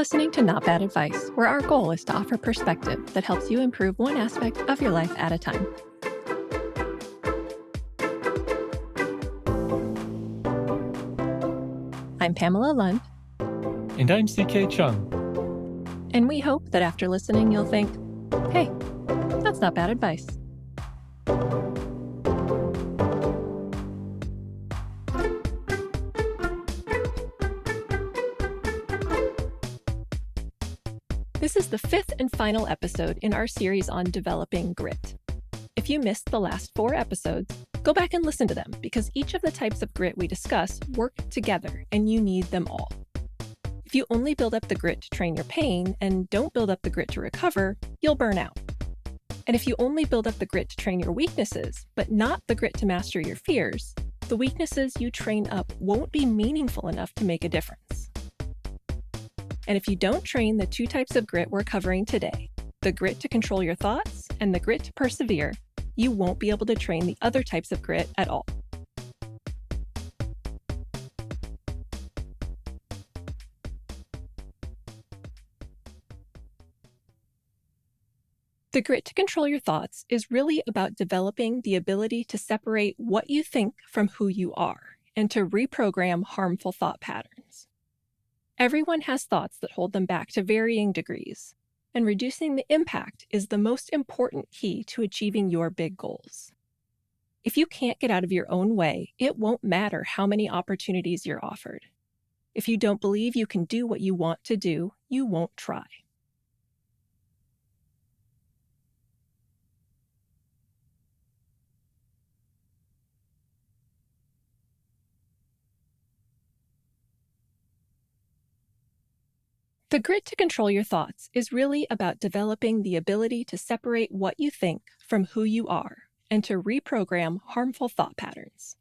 listening to Not Bad Advice, where our goal is to offer perspective that helps you improve one aspect of your life at a time. I'm Pamela Lund, And I'm CK Chung. and we hope that after listening you'll think, hey, that's not bad advice. This is the fifth and final episode in our series on developing grit. If you missed the last 4 episodes, go back and listen to them because each of the types of grit we discuss work together and you need them all. If you only build up the grit to train your pain and don't build up the grit to recover, you'll burn out. And if you only build up the grit to train your weaknesses, but not the grit to master your fears, the weaknesses you train up won't be meaningful enough to make a difference. And if you don't train the 2 types of grit we're covering today, the grit to control your thoughts and the grit to persevere, you won't be able to train the other types of grit at all. The grit to control your thoughts is really about developing the ability to separate what you think from who you are and to reprogram harmful thought patterns. Everyone has thoughts that hold them back to varying degrees, and reducing the impact is the most important key to achieving your big goals. If you can't get out of your own way, it won't matter how many opportunities you're offered. If you don't believe you can do what you want to do, you won't try. The grit to control your thoughts is really about developing the ability to separate what you think from who you are and to reprogram harmful thought patterns.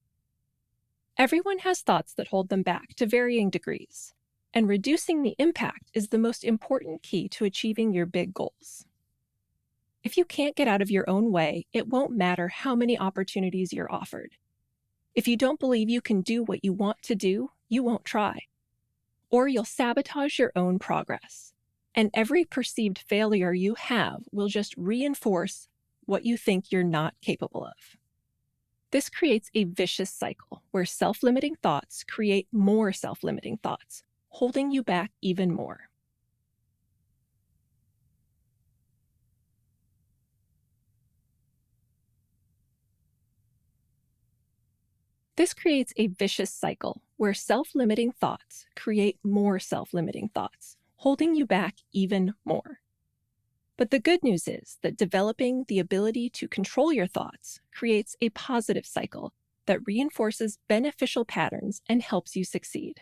Everyone has thoughts that hold them back to varying degrees, and reducing the impact is the most important key to achieving your big goals. If you can't get out of your own way, it won't matter how many opportunities you're offered. If you don't believe you can do what you want to do, you won't try. Or you'll sabotage your own progress. And every perceived failure you have will just reinforce what you think you're not capable of. This creates a vicious cycle where self-limiting thoughts create more self-limiting thoughts, holding you back even more. This creates a vicious cycle where self-limiting thoughts create more self-limiting thoughts, holding you back even more. But the good news is that developing the ability to control your thoughts creates a positive cycle that reinforces beneficial patterns and helps you succeed.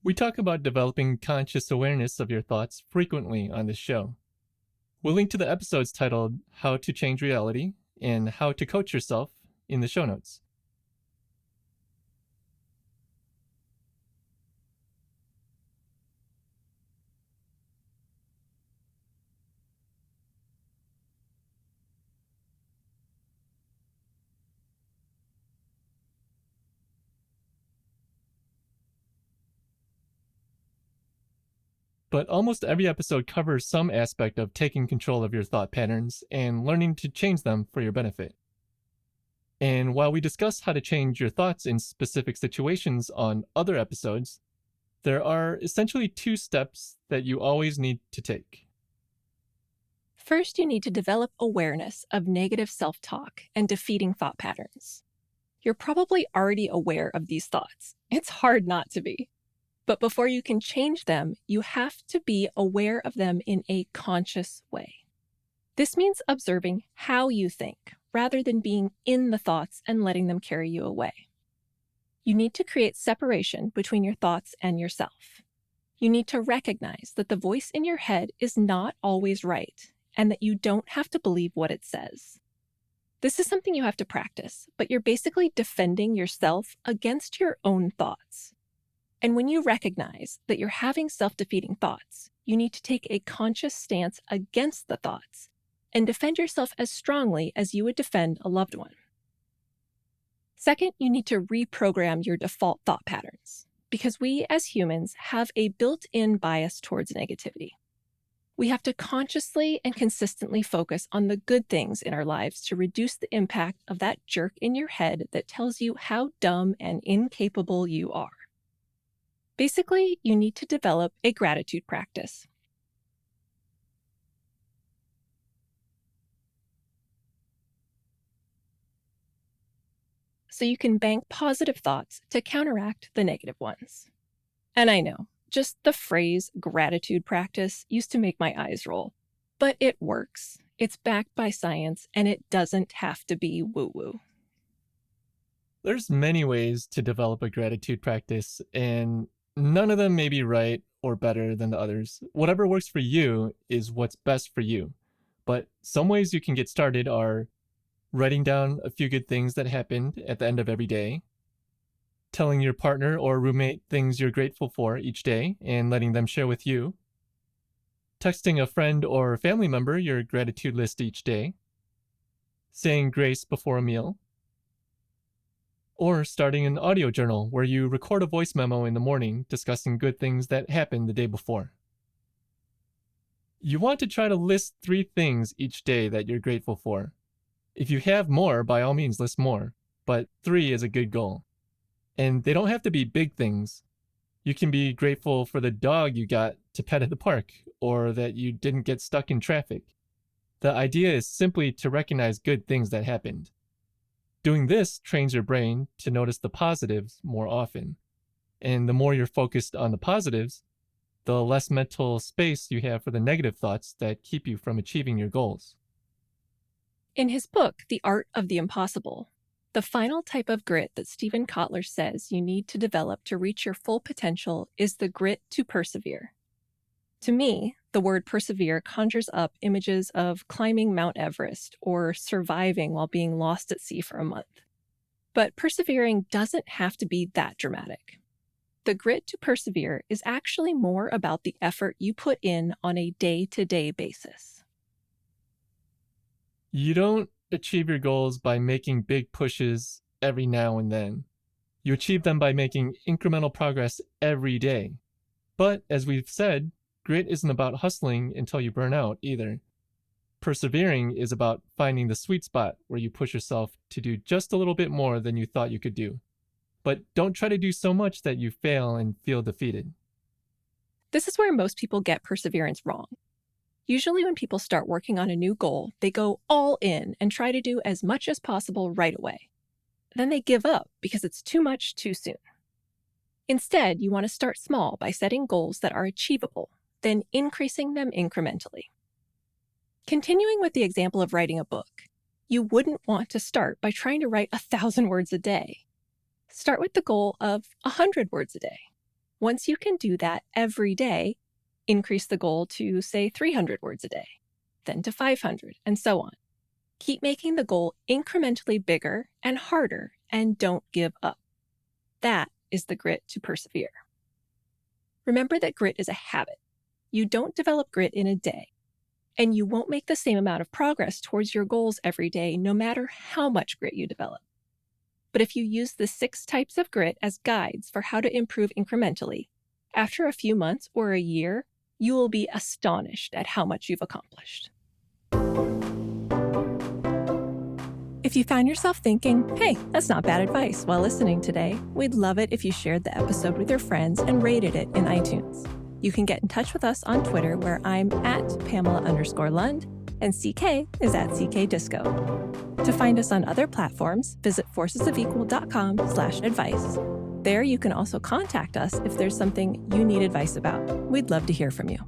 We talk about developing conscious awareness of your thoughts frequently on this show. We'll link to the episodes titled How to Change Reality and How to Coach Yourself in the show notes. But almost every episode covers some aspect of taking control of your thought patterns and learning to change them for your benefit. And while we discuss how to change your thoughts in specific situations on other episodes, there are essentially 2 steps that you always need to take. First, you need to develop awareness of negative self-talk and defeating thought patterns. You're probably already aware of these thoughts. It's hard not to be. But before you can change them, you have to be aware of them in a conscious way. This means observing how you think, rather than being in the thoughts and letting them carry you away. You need to create separation between your thoughts and yourself. You need to recognize that the voice in your head is not always right, and that you don't have to believe what it says. This is something you have to practice, but you're basically defending yourself against your own thoughts. And when you recognize that you're having self-defeating thoughts, you need to take a conscious stance against the thoughts and defend yourself as strongly as you would defend a loved one. Second, you need to reprogram your default thought patterns. because we as humans have a built-in bias towards negativity. We have to consciously and consistently focus on the good things in our lives to reduce the impact of that jerk in your head that tells you how dumb and incapable you are. Basically, you need to develop a gratitude practice. So you can bank positive thoughts to counteract the negative ones. And I know, just the phrase gratitude practice used to make my eyes roll. But it works. It's backed by science, and it doesn't have to be woo-woo. There's many ways to develop a gratitude practice, and none of them may be right or better than the others. Whatever works for you is what's best for you. But some ways you can get started are writing down a few good things that happened at the end of every day, telling your partner or roommate things you're grateful for each day and letting them share with you, texting a friend or family member your gratitude list each day, saying grace before a meal, or starting an audio journal where you record a voice memo in the morning discussing good things that happened the day before. You want to try to list 3 things each day that you're grateful for. If you have more, by all means list more, but 3 is a good goal. And they don't have to be big things. You can be grateful for the dog you got to pet at the park, or that you didn't get stuck in traffic. The idea is simply to recognize good things that happened. Doing this trains your brain to notice the positives more often. And the more you're focused on the positives, the less mental space you have for the negative thoughts that keep you from achieving your goals. In his book, The Art of the Impossible, the final type of grit that Stephen Kotler says you need to develop to reach your full potential is the grit to persevere. To me, the word persevere conjures up images of climbing Mount Everest or surviving while being lost at sea for a month. But persevering doesn't have to be that dramatic. The grit to persevere is actually more about the effort you put in on a day-to-day basis. You don't achieve your goals by making big pushes every now and then. You achieve them by making incremental progress every day. But as we've said, grit isn't about hustling until you burn out either. Persevering is about finding the sweet spot where you push yourself to do just a little bit more than you thought you could do. But don't try to do so much that you fail and feel defeated. This is where most people get perseverance wrong. Usually when people start working on a new goal, they go all in and try to do as much as possible right away. Then they give up because it's too much too soon. Instead, you want to start small by setting goals that are achievable, then increasing them incrementally. Continuing with the example of writing a book, you wouldn't want to start by trying to write 1,000 words a day. Start with the goal of 100 words a day. Once you can do that every day, increase the goal to, say, 300 words a day, then to 500, and so on. Keep making the goal incrementally bigger and harder, and don't give up. That is the grit to persevere. Remember that grit is a habit. You don't develop grit in a day, and you won't make the same amount of progress towards your goals every day, no matter how much grit you develop. But if you use the 6 types of grit as guides for how to improve incrementally, after a few months or a year, you will be astonished at how much you've accomplished. If you found yourself thinking, hey, that's not bad advice while listening today, we'd love it if you shared the episode with your friends and rated it in iTunes. You can get in touch with us on Twitter, where I'm at Pamela_Lund and CK is at CKDisco. To find us on other platforms, visit forcesofequal.com/advice. There you can also contact us if there's something you need advice about. We'd love to hear from you.